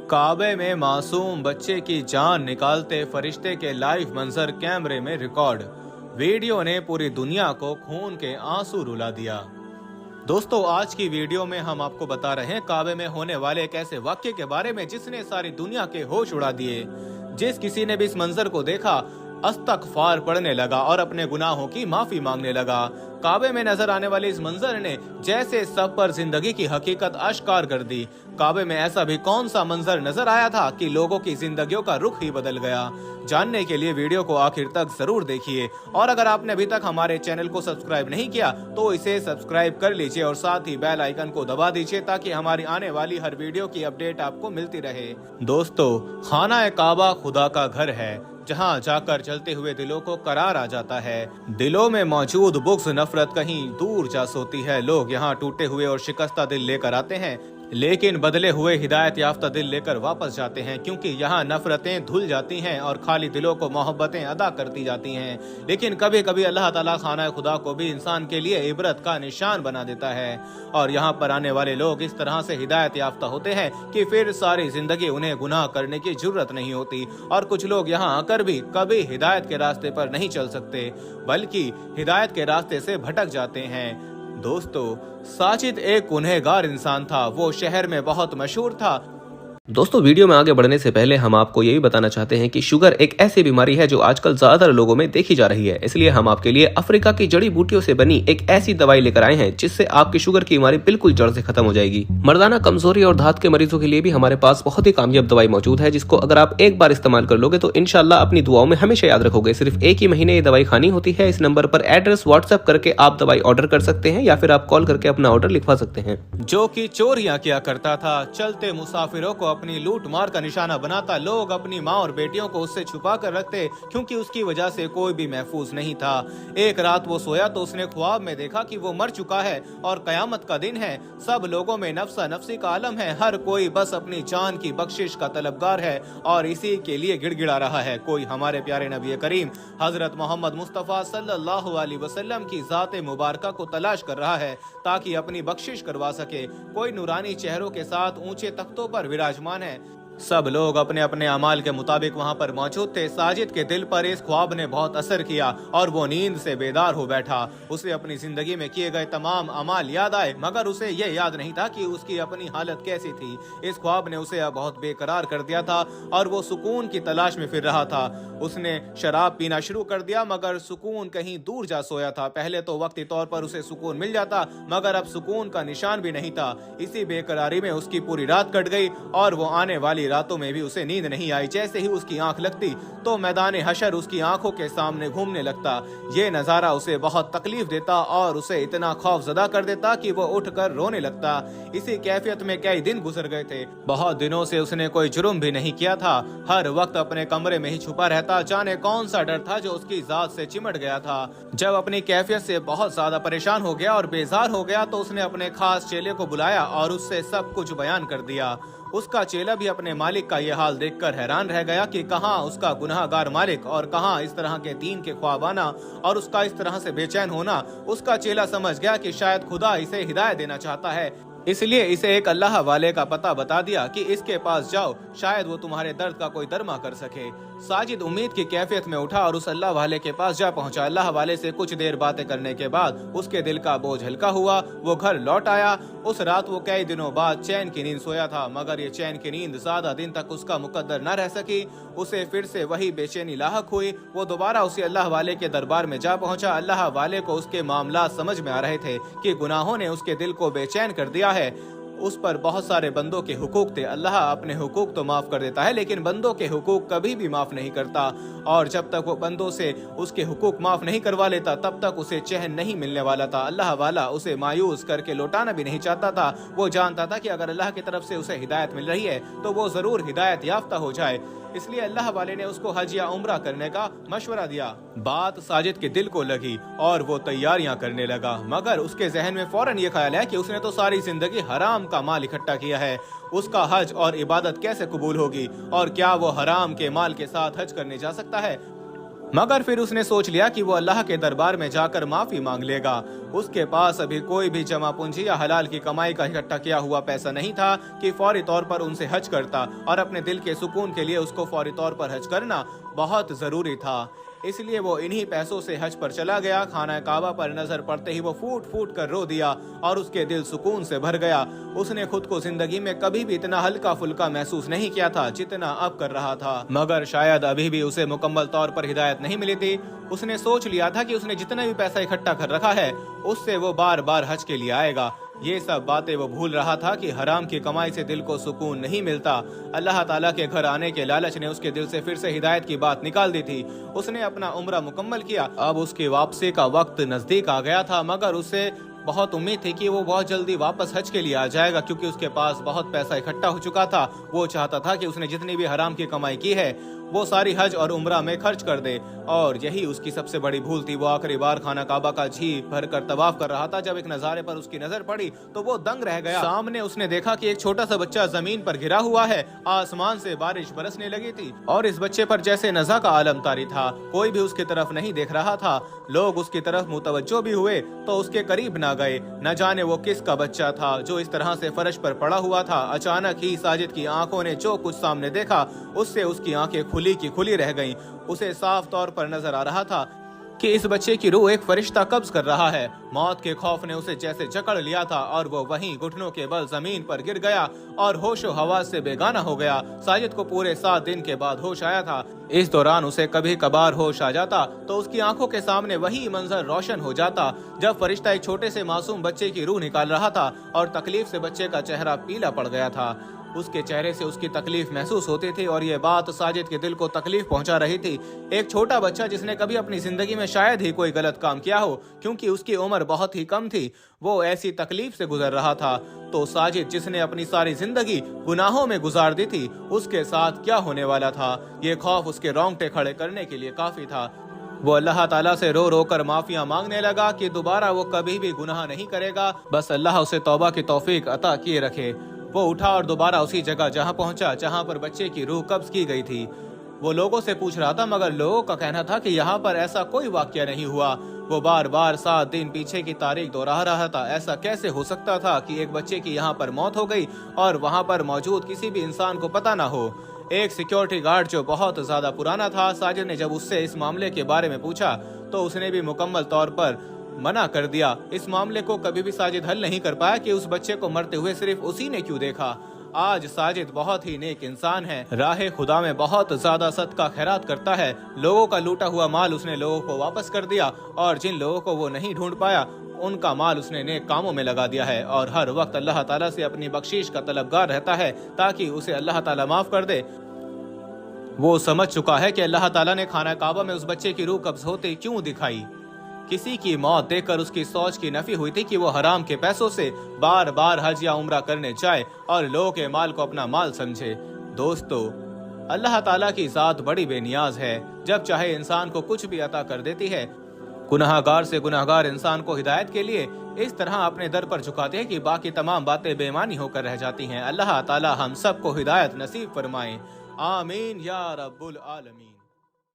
काबे में मासूम बच्चे की जान निकालते फरिश्ते के लाइव मंजर कैमरे में रिकॉर्ड। वीडियो ने पूरी दुनिया को खून के आंसू रुला दिया। दोस्तों, आज की वीडियो में हम आपको बता रहे हैं काबे में होने वाले एक ऐसे वाक्य के बारे में जिसने सारी दुनिया के होश उड़ा दिए। जिस किसी ने भी इस मंजर को देखा इस्तग़फ़ार पढ़ने लगा और अपने गुनाहों की माफी मांगने लगा। काबे में नजर आने वाले इस मंजर ने जैसे सब पर जिंदगी की हकीकत आश्कार कर दी। काबे में ऐसा भी कौन सा मंजर नजर आया था कि लोगों की जिंदगियों का रुख ही बदल गया। जानने के लिए वीडियो को आखिर तक जरूर देखिए, और अगर आपने अभी तक हमारे चैनल को सब्सक्राइब नहीं किया तो इसे सब्सक्राइब कर लीजिए और साथ ही बेल आइकन को दबा दीजिए ताकि हमारी आने वाली हर वीडियो की अपडेट आपको मिलती रहे। दोस्तों, खाना काबा खुदा का घर है जहां जाकर चलते हुए दिलों को करार आ जाता है। दिलों में मौजूद बुग़्ज़ नफरत कहीं दूर जा सोती है। लोग यहां टूटे हुए और शिकस्ता दिल लेकर आते हैं, लेकिन बदले हुए हिदायत याफ्ता दिल लेकर वापस जाते हैं, क्योंकि यहाँ नफरतें धुल जाती हैं और खाली दिलों को मोहब्बतें अदा करती जाती हैं। लेकिन कभी कभी अल्लाह ताला खाना खुदा को भी इंसान के लिए इबरत का निशान बना देता है, और यहाँ पर आने वाले लोग इस तरह से हिदायत याफ्ता होते हैं कि फिर सारी जिंदगी उन्हें गुनाह करने की जरूरत नहीं होती। और कुछ लोग यहाँ आकर भी कभी हिदायत के रास्ते पर नहीं चल सकते, बल्कि हिदायत के रास्ते से भटक जाते हैं। दोस्तों, साजिद एक गुनहगार इंसान था। वो शहर में बहुत मशहूर था। दोस्तों, वीडियो में आगे बढ़ने से पहले हम आपको यही बताना चाहते हैं कि शुगर एक ऐसी बीमारी है जो आजकल ज्यादातर लोगों में देखी जा रही है। इसलिए हम आपके लिए अफ्रीका की जड़ी बूटियों से बनी एक ऐसी दवाई लेकर आए हैं जिससे आपकी शुगर की बीमारी बिल्कुल जड़ से खत्म हो जाएगी। मर्दाना कमजोरी और धात के मरीजों के लिए भी हमारे पास बहुत ही कामयाब दवाई मौजूद है, जिसको अगर आप एक बार इस्तेमाल कर लोगे तो इंशाल्लाह अपनी दुआओं में हमेशा याद रखोगे। सिर्फ एक ही महीने ये दवाई खानी होती है। इस नंबर पर एड्रेस व्हाट्सएप करके आप दवाई ऑर्डर कर सकते हैं या फिर आप कॉल करके अपना ऑर्डर लिखवा सकते हैं। जो कि चोरियां किया करता था, चलते मुसाफिरों को अपनी लूट मार का निशाना बनाता। लोग अपनी माँ और बेटियों को उससे छुपा कर रखते, क्योंकि उसकी वजह से कोई भी महफूज नहीं था। एक रात वो सोया तो उसने ख्वाब में देखा कि वो मर चुका है और कयामत का दिन है। सब लोगों में नफ्सा नफ्सी का आलम है। हर कोई बस अपनी जान की बख्शिश का तलबगार है और इसी के लिए गिड़गिड़ा रहा है। कोई हमारे प्यारे नबी करीम हजरत मोहम्मद मुस्तफ़ा सल्लल्लाहु अलैहि वसल्लम की जाते मुबारका को तलाश कर रहा है ताकि अपनी बख्शिश करवा सके। कोई नूरानी चेहरों के साथ ऊंचे तख्तों पर विराजमान है। सब लोग अपने अपने अमाल के मुताबिक वहाँ पर मौजूद थे। साजिद के दिल पर इस ख्वाब ने बहुत असर किया और वो नींद से बेदार हो बैठा। उसे अपनी जिंदगी में किए गए तमाम अमाल याद आए, मगर उसे ये याद नहीं था कि उसकी अपनी हालत कैसी थी। इस ख्वाब ने उसे बहुत बेकरार कर दिया था और वो सुकून की तलाश में फिर रहा था। उसने शराब पीना शुरू कर दिया, मगर सुकून कहीं दूर जा सोया था। पहले तो वक्ती तौर पर उसे सुकून मिल जाता, मगर अब सुकून का निशान भी नहीं था। इसी बेकरारी में उसकी पूरी रात कट गई और वो आने वाली रातों में भी उसे नींद नहीं आई। जैसे ही उसकी आंख लगती तो मैदान हशर उसकी आंखों के सामने घूमने लगता। ये नजारा उसे बहुत तकलीफ देता और उसे इतना खौफजदा कर देता कि वो उठकर रोने लगता। इसी कैफियत में कई दिन गुजर गए थे। बहुत दिनों से उसने कोई जुर्म भी नहीं किया था। हर वक्त अपने कमरे में ही छुपा रहता। जाने कौन सा डर था जो उसकी जात से चिमट गया था। जब अपनी कैफियत से बहुत ज्यादा परेशान हो गया और बेजार हो गया तो उसने अपने खास चेले को बुलाया और उससे सब कुछ बयान कर दिया। उसका चेला भी अपने मालिक का यह हाल देखकर हैरान रह गया कि कहाँ उसका गुनाहगार मालिक और कहाँ इस तरह के दीन के ख्वाब आना और उसका इस तरह से बेचैन होना। उसका चेला समझ गया कि शायद खुदा इसे हिदायत देना चाहता है, इसलिए इसे एक अल्लाह वाले का पता बता दिया कि इसके पास जाओ, शायद वो तुम्हारे दर्द का कोई दरमा कर सके। साजिद उम्मीद की कैफियत में उठा और उस अल्लाह वाले के पास जा पहुंचा। अल्लाह वाले से कुछ देर बातें करने के बाद उसके दिल का बोझ हल्का हुआ। वो घर लौट आया। उस रात वो कई दिनों बाद चैन की नींद सोया था, मगर ये चैन की नींद ज्यादा दिन तक उसका मुकद्दर न रह सकी। उसे फिर से वही बेचैनी लाहक हुई। वो दोबारा उसी अल्लाह वाले के दरबार में जा पहुंचा। अल्लाह वाले को उसके मामला समझ में आ रहे थे कि गुनाहों ने उसके दिल को बेचैन कर दिया है। उस पर बहुत सारे बंदों के हुकूक थे। अल्लाह अपने हुकूक तो माफ कर देता है, लेकिन बंदों के हुकूक कभी भी माफ नहीं करता। और जब तक वो बंदों से उसके हुकूक माफ नहीं करवा लेता तब तक उसे चैन नहीं मिलने वाला था। अल्लाह वाला उसे मायूस करके लौटाना भी नहीं चाहता था। वो जानता था कि अगर अल्लाह की तरफ से उसे हिदायत मिल रही है तो वो जरूर हिदायत याफ्ता हो जाए। इसलिए अल्लाह वाले ने उसको हज या उम्रा करने का मशवरा दिया। बात साजिद के दिल को लगी और वो तैयारियां करने लगा, मगर उसके जहन में फौरन ये ख्याल है कि उसने तो सारी जिंदगी हराम का माल इकट्ठा किया है। उसका हज और इबादत कैसे कबूल होगी, और क्या वो हराम के माल के साथ हज करने जा सकता है। मगर फिर उसने सोच लिया कि वो अल्लाह के दरबार में जाकर माफी मांग लेगा। उसके पास अभी कोई भी जमा पूंजी या हलाल की कमाई का इकट्ठा किया हुआ पैसा नहीं था कि फौरी तौर पर उनसे हज करता, और अपने दिल के सुकून के लिए उसको फौरी तौर पर हज करना बहुत जरूरी था। इसलिए वो इन्हीं पैसों से हज पर चला गया। खाना काबा पर नजर पड़ते ही वो फूट फूट कर रो दिया और उसके दिल सुकून से भर गया। उसने खुद को जिंदगी में कभी भी इतना हल्का फुल्का महसूस नहीं किया था जितना अब कर रहा था। मगर शायद अभी भी उसे मुकम्मल तौर पर हिदायत नहीं मिली थी। उसने सोच लिया था कि उसने जितना भी पैसा इकट्ठा कर रखा है उससे वो बार बार हज के लिए आएगा। ये सब बातें वो भूल रहा था कि हराम की कमाई से दिल को सुकून नहीं मिलता। अल्लाह ताला के घर आने के लालच ने उसके दिल से फिर से हिदायत की बात निकाल दी थी। उसने अपना उम्रा मुकम्मल किया। अब उसकी वापसी का वक्त नजदीक आ गया था, मगर उसे बहुत उम्मीद थी कि वो बहुत जल्दी वापस हज के लिए आ जाएगा, क्योंकि उसके पास बहुत पैसा इकट्ठा हो चुका था। वो चाहता था कि उसने जितनी भी हराम की कमाई की है वो सारी हज और उम्रा में खर्च कर दे, और यही उसकी सबसे बड़ी भूल थी। वो आखिरी बार खाना काबा का जी भर कर तवाफ कर रहा था जब एक नजारे पर उसकी नजर पड़ी तो वो दंग रह गया। सामने उसने देखा कि एक छोटा सा बच्चा जमीन पर गिरा हुआ है। आसमान से बारिश बरसने लगी थी और इस बच्चे पर जैसे नज़ा का आलम तारी था। कोई भी उसकी तरफ नहीं देख रहा था। लोग उसकी तरफ मुतवज्जो भी हुए तो उसके करीब ना गए। न जाने वो किसका बच्चा था जो इस तरह से फर्श पर पड़ा हुआ था। अचानक ही साजिद की आंखों ने जो कुछ सामने देखा उससे उसकी आंखें खुली की खुली रह गईं। उसे साफ तौर पर नजर आ रहा था कि इस बच्चे की रूह एक फरिश्ता कब्ज कर रहा है। मौत के खौफ ने उसे जैसे जकड़ लिया था और वो वहीं घुटनों के बल जमीन पर गिर गया और होशो हवास से बेगाना हो गया। साजिद को पूरे 7 दिन के बाद होश आया था। इस दौरान उसे कभी कभार होश आ जाता तो उसकी आंखों के सामने वही मंजर रोशन हो जाता जब फरिश्ता एक छोटे से मासूम बच्चे की रूह निकाल रहा था और तकलीफ से बच्चे का चेहरा पीला पड़ गया था। उसके चेहरे से उसकी तकलीफ महसूस होती थी और ये बात साजिद के दिल को तकलीफ पहुंचा रही थी। एक छोटा बच्चा जिसने कभी अपनी जिंदगी में शायद ही कोई गलत काम किया हो, क्योंकि उसकी उम्र बहुत ही कम थी, वो ऐसी तकलीफ से गुजर रहा था। तो साजिद जिसने अपनी सारी जिंदगी गुनाहों में गुजार दी थी, उसके साथ क्या होने वाला था? ये खौफ उसके रोंगटे खड़े करने के लिए काफी था। वो अल्लाह ताला से रो रो कर माफिया मांगने लगा कि दोबारा वो कभी भी गुनाह नहीं करेगा, बस अल्लाह उसे तौबा की तौफीक अता किए रखे। वो उठा और दोबारा उसी जगह जहां पहुंचा जहां पर बच्चे की रूह कब्ज की गई थी। वो लोगों से पूछ रहा था, मगर लोगों का कहना था कि यहाँ पर ऐसा कोई वाकया नहीं हुआ। वो बार बार 7 दिन पीछे की तारीख दोहरा रहा था। ऐसा कैसे हो सकता था कि एक बच्चे की यहाँ पर मौत हो गई और वहाँ पर मौजूद किसी भी इंसान को पता ना हो? एक सिक्योरिटी गार्ड जो बहुत ज्यादा पुराना था, साजिद ने जब उससे इस मामले के बारे में पूछा तो उसने भी मुकम्मल तौर पर मना कर दिया। इस मामले को कभी भी साजिद हल नहीं कर पाया कि उस बच्चे को मरते हुए सिर्फ उसी ने क्यों देखा। आज साजिद बहुत ही नेक इंसान है, राहे खुदा में बहुत ज्यादा सदका खैरात करता है। लोगों का लूटा हुआ माल उसने लोगों को वापस कर दिया और जिन लोगों को वो नहीं ढूंढ पाया उनका माल उसने नेक कामों में लगा दिया है और हर वक्त अल्लाह ताला से अपनी बख्शीश का तलबगार रहता है ताकि उसे अल्लाह ताला माफ कर दे। वो समझ चुका है कि अल्लाह ताला ने खाना काबा में उस बच्चे की रूह कब्ज होते क्यों दिखाई। किसी की मौत देखकर उसकी सोच की नफी हुई थी कि वो हराम के पैसों से बार बार हज या उम्रा करने जाए और लोगों के माल को अपना माल समझे। दोस्तों, अल्लाह ताला की जात बड़ी बेनियाज है, जब चाहे इंसान को कुछ भी अता कर देती है। गुनाहगार से गुनाहगार इंसान को हिदायत के लिए इस तरह अपने दर पर झुकाते हैं कि बाकी तमाम बातें बेमानी होकर रह जाती हैं। अल्लाह ताला हम सबको हिदायत नसीब फरमाए। आमीन या रब्बुल आलमीन।